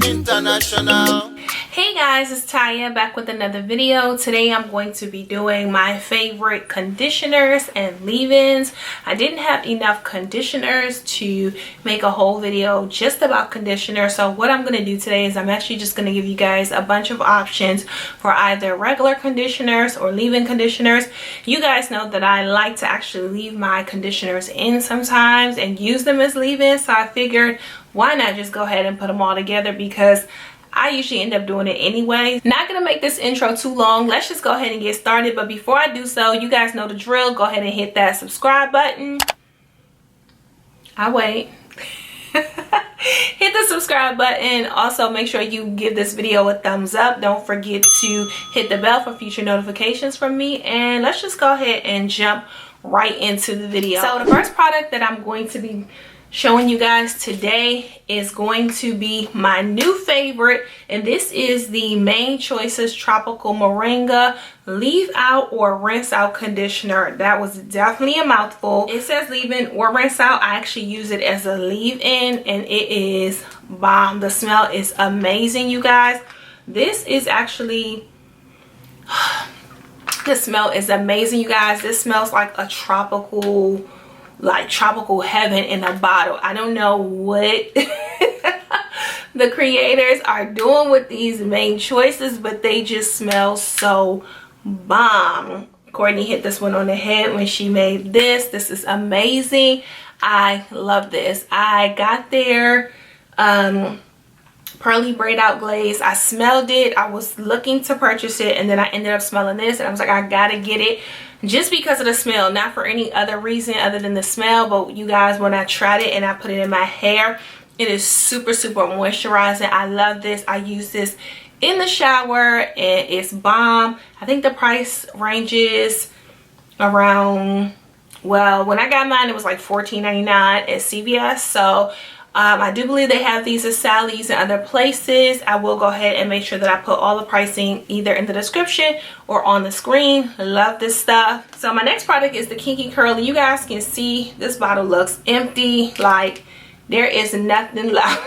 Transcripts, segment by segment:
International. Hey guys, it's Taya back with another video. Today I'm going to be doing my favorite conditioners and leave-ins. I didn't have enough conditioners to make a whole video just about conditioner. So what I'm going to do today is I'm actually just going to give you guys a bunch of options for either regular conditioners or leave-in conditioners. You guys know that I like to actually leave my conditioners in sometimes and use them as leave-ins. So I figured why not just go ahead and put them all together, because I usually end up doing it anyway. Not gonna make this intro too long. Let's just go ahead and get started. But before I do so, you guys know the drill. Go ahead and hit that subscribe button. I wait. Hit the subscribe button. Also, make sure you give this video a thumbs up. Don't forget to hit the bell for future notifications from me. And let's just go ahead and jump right into the video. So the first product that I'm going to be showing you guys today is going to be my new favorite, and this is the Main Choices Tropical Moringa Leave Out or Rinse Out Conditioner. That was definitely a mouthful. It says leave in or rinse out. I actually use it as a leave in, and it is bomb. The smell is amazing, you guys. This is actually the smell is amazing, you guys. This smells like a tropical heaven in a bottle. I don't know what the creators are doing with these Main Choices, but they just smell so bomb. Courtney hit this one on the head when she made this. This is amazing. I love this. I got their pearly braid out glaze. I smelled it. I was looking to purchase it, and then I ended up smelling this, and I was like, I gotta get it just because of the smell, not for any other reason other than the smell. But you guys, when I tried it and I put it in my hair, it is super moisturizing. I love this. I use this in the shower and it's bomb. I think the price ranges around, well, when I got mine it was like $14.99 at CVS. So I do believe they have these at Sally's and other places. I will go ahead and make sure that I put all the pricing either in the description or on the screen. Love this stuff. So my next product is the Kinky Curly. You guys can see this bottle looks empty. Like there is nothing left.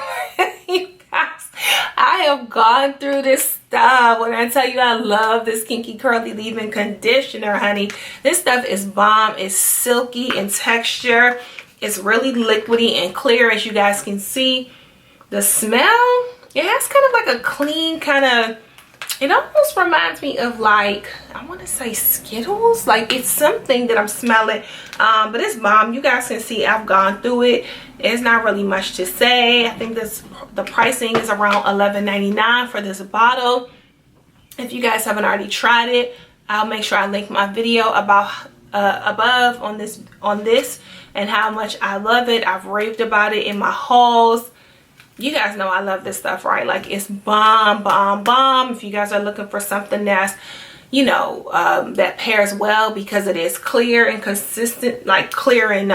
You guys, I have gone through this stuff. When I tell you I love this Kinky Curly leave-in conditioner, honey, this stuff is bomb. It's silky in texture. It's really liquidy and clear, as you guys can see. The smell, it has kind of like a clean kind of, it almost reminds me of, like, I want to say Skittles. Like it's something that I'm smelling, but it's bomb. You guys can see I've gone through it. It's not really much to say. I think the pricing is around $11.99 for this bottle. If you guys haven't already tried it, I'll make sure I link my video about above on this and how much I love it. I've raved about it in my hauls. You guys know I love this stuff, right? Like it's bomb. If you guys are looking for something that's, you know, that pairs well, because it is clear and consistent, like clear in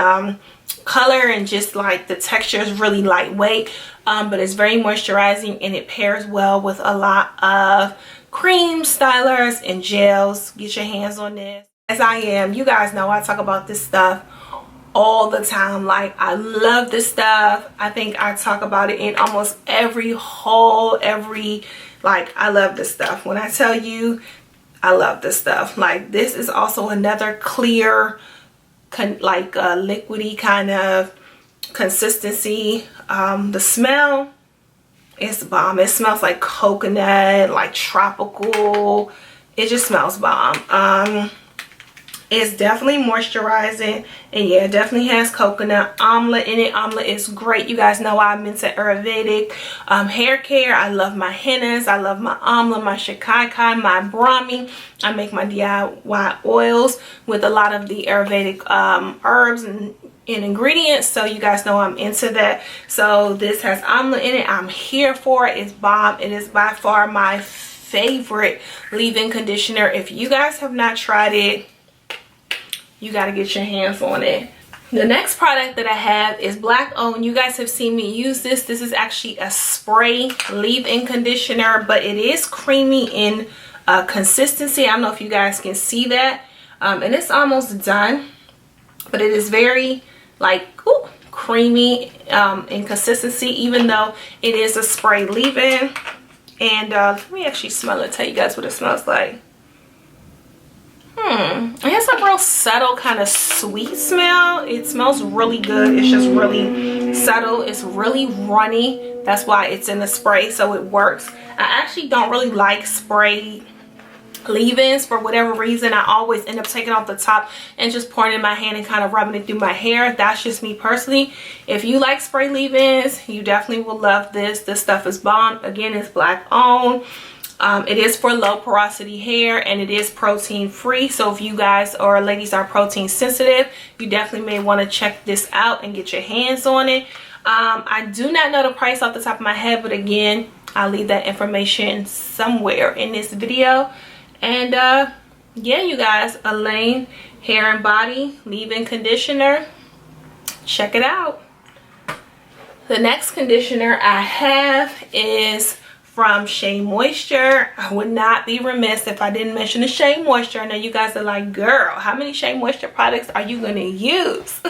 color, and just like the texture is really lightweight, but it's very moisturizing, and it pairs well with a lot of creams, stylers, and gels. Get your hands on this. As I am, you guys know I talk about this stuff all the time. Like I love this stuff. I think I talk about it in almost every haul, like I love this stuff. When I tell you I love this stuff, like this is also another clear liquidy kind of consistency. The smell is bomb. It smells like coconut, like tropical. It just smells bomb. It's definitely moisturizing, and yeah, it definitely has coconut omelet in it. Omelet is great. You guys know I'm into Ayurvedic hair care. I love my hennas. I love my amla, my shikakai, my brahmi. I make my DIY oils with a lot of the Ayurvedic herbs and ingredients, so you guys know I'm into that. So this has omelet in it. I'm here for it. It's bomb. It is by far my favorite leave-in conditioner. If you guys have not tried it, you got to get your hands on it. The next product that I have is Black owned. You guys have seen me use this. This is actually a spray leave-in conditioner, but it is creamy in consistency. I don't know if you guys can see that. And it's almost done, but it is very like creamy in consistency, even though it is a spray leave-in. And let me actually smell it, tell you guys what it smells like. It has a real subtle kind of sweet smell. It smells really good. It's just really subtle. It's really runny. That's why it's in the spray, so it works. I actually don't really like spray leave-ins for whatever reason. I always end up taking off the top and just pouring it in my hand and kind of rubbing it through my hair. That's just me personally. If you like spray leave-ins, you definitely will love this. This stuff is bomb. Again, it's black owned. It is for low porosity hair, and it is protein free. So if you guys or ladies are protein sensitive, you definitely may want to check this out and get your hands on it. I do not know the price off the top of my head, but again, I'll leave that information somewhere in this video. And yeah, you guys, Elaine hair and body leave-in conditioner, check it out. The next conditioner I have is from Shea Moisture. I would not be remiss if I didn't mention the Shea Moisture. I know you guys are like, girl, how many Shea Moisture products are you gonna use?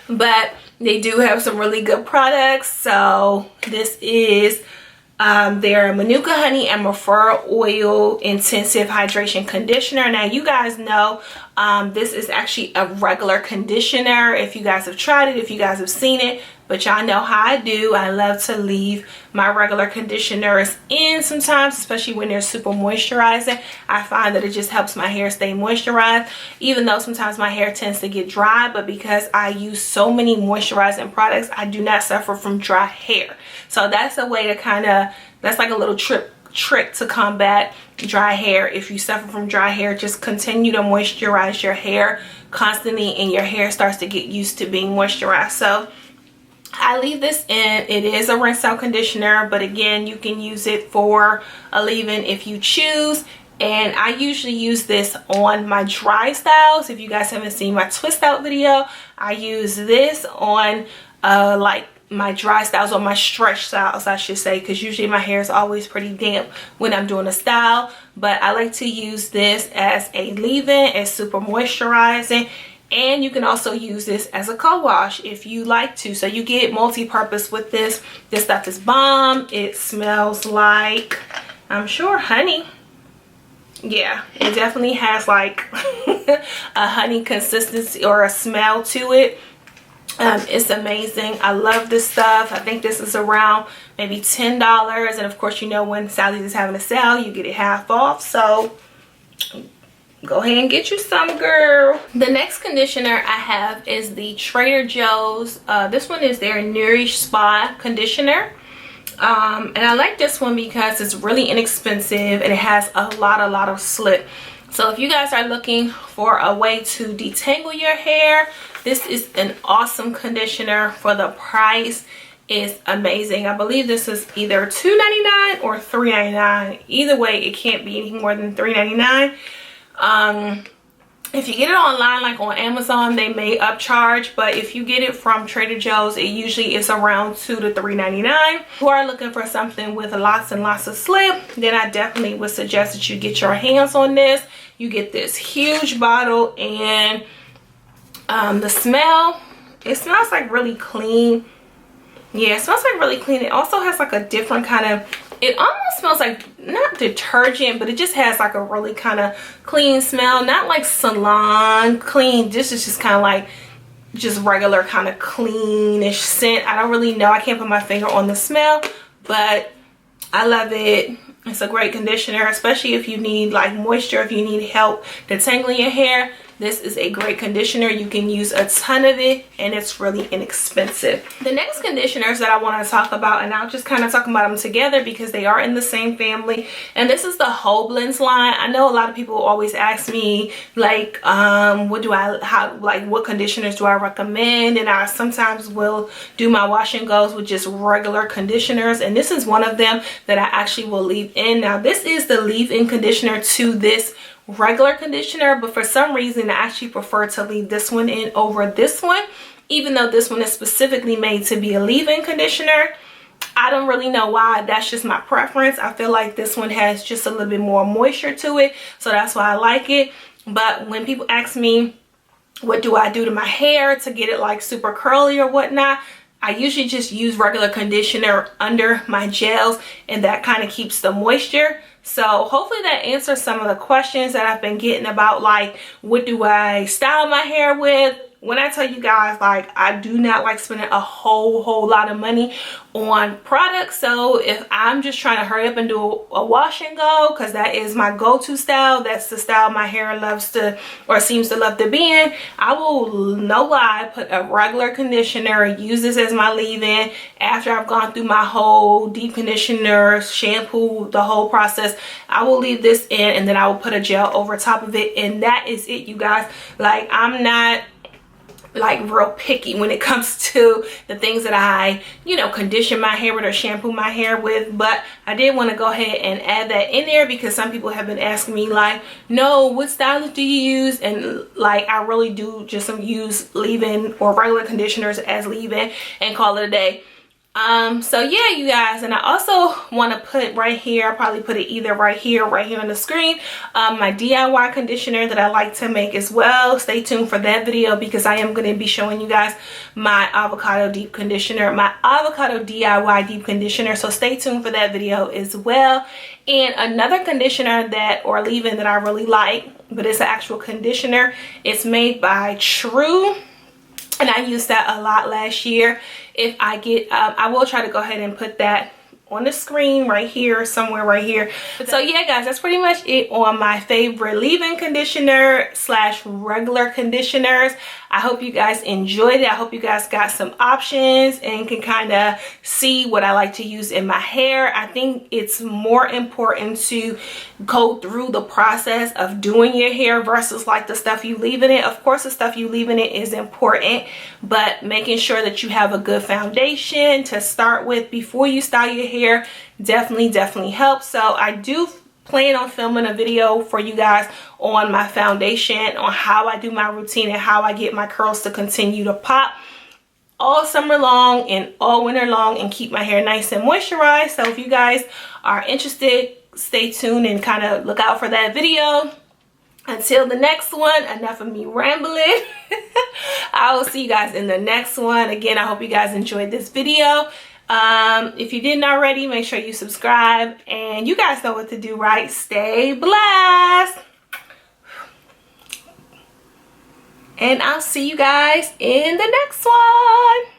But they do have some really good products. So this is their Manuka honey and Mafura oil intensive hydration conditioner. Now you guys know this is actually a regular conditioner. If you guys have tried it, if you guys have seen it, but y'all know how I do. I love to leave my regular conditioners in sometimes, especially when they're super moisturizing. I find that it just helps my hair stay moisturized, even though sometimes my hair tends to get dry. But because I use so many moisturizing products, I do not suffer from dry hair. So that's a way to kind of, that's like a little trick to combat dry hair. If you suffer from dry hair, just continue to moisturize your hair constantly, and your hair starts to get used to being moisturized. So I leave this in. It is a rinse out conditioner, but again, you can use it for a leave-in if you choose. And I usually use this on my dry styles. If you guys haven't seen my twist out video, I use this on like my dry styles, or my stretch styles I should say, because usually my hair is always pretty damp when I'm doing a style. But I like to use this as a leave-in. It's super moisturizing. And you can also use this as a co-wash if you like to. So you get multi-purpose with this. This stuff is bomb. It smells like, I'm sure, honey. Yeah, it definitely has like a honey consistency or a smell to it. It's amazing. I love this stuff. I think this is around maybe $10. And of course, you know, when Sally's is having a sale, you get it half off. So go ahead and get you some, girl. The next conditioner I have is the Trader Joe's. This one is their Nourish Spa conditioner. And I like this one because it's really inexpensive and it has a lot of slip. So if you guys are looking for a way to detangle your hair, this is an awesome conditioner for the price. Is amazing. I believe this is either $2.99 or $3.99. Either way, it can't be any more than $3.99. If you get it online, like on Amazon, they may upcharge, but if you get it from Trader Joe's, it usually is around $2 to $3.99. If you are looking for something with lots and lots of slip, then I definitely would suggest that you get your hands on this. You get this huge bottle, and the smell, it smells like really clean. Yeah, it smells like really clean. It also has like a different kind of, it almost smells like, not detergent, but it just has like a really kind of clean smell. Not like salon clean. This is just kind of like just regular kind of cleanish scent. I don't really know. I can't put my finger on the smell, but I love it. It's a great conditioner, especially if you need like moisture, if you need help detangling your hair. This is a great conditioner. You can use a ton of it, and it's really inexpensive. The next conditioners that I want to talk about, and I'll just kind of talk about them together because they are in the same family, and this is the Whole Blends line. I know a lot of people always ask me like what conditioners do I recommend, and I sometimes will do my wash and goes with just regular conditioners, and this is one of them that I actually will leave in. Now this is the leave-in conditioner to this regular conditioner, but for some reason I actually prefer to leave this one in over this one, even though this one is specifically made to be a leave-in conditioner. I don't really know why. That's just my preference. I feel like this one has just a little bit more moisture to it, so that's why I like it. But when people ask me what do I do to my hair to get it like super curly or whatnot, I usually just use regular conditioner under my gels, and that kind of keeps the moisture. So hopefully that answers some of the questions that I've been getting about, like, what do I style my hair with? When I tell you guys, like, I do not like spending a whole lot of money on products. So if I'm just trying to hurry up and do a wash and go, because that is my go-to style, that's the style my hair loves to, or seems to love to be in, I will, no lie, put a regular conditioner, use this as my leave-in after I've gone through my whole deep conditioner, shampoo, the whole process. I will leave this in, and then I will put a gel over top of it, and that is it, you guys. Like, I'm not like real picky when it comes to the things that I, you know, condition my hair with or shampoo my hair with, but I did want to go ahead and add that in there because some people have been asking me, like, no, what stylist do you use? And like, I really do just use leave-in or regular conditioners as leave-in and call it a day. So yeah, you guys, and I also want to put right here, I'll probably put it either right here on the screen, my DIY conditioner that I like to make as well. Stay tuned for that video because I am going to be showing you guys my avocado deep conditioner, my avocado DIY deep conditioner. So stay tuned for that video as well. And another conditioner that, or leave-in that I really like, but it's an actual conditioner, it's made by True. And I used that a lot last year. If I get, I will try to go ahead and put that on the screen right here, somewhere right here. So yeah, guys, that's pretty much it on my favorite leave-in conditioner slash regular conditioners. I hope you guys enjoyed it. I hope you guys got some options and can kind of see what I like to use in my hair. I think it's more important to go through the process of doing your hair versus like the stuff you leave in it. Of course, the stuff you leave in it is important, but making sure that you have a good foundation to start with before you style your hair definitely helps. So I do plan on filming a video for you guys on my foundation, on how I do my routine and how I get my curls to continue to pop all summer long and all winter long and keep my hair nice and moisturized. So if you guys are interested, stay tuned and kind of look out for that video. Until the next one, enough of me rambling. I will see you guys in the next one. Again, I hope you guys enjoyed this video. If you didn't already, make sure you subscribe, and you guys know what to do, right? Stay blessed, and I'll see you guys in the next one.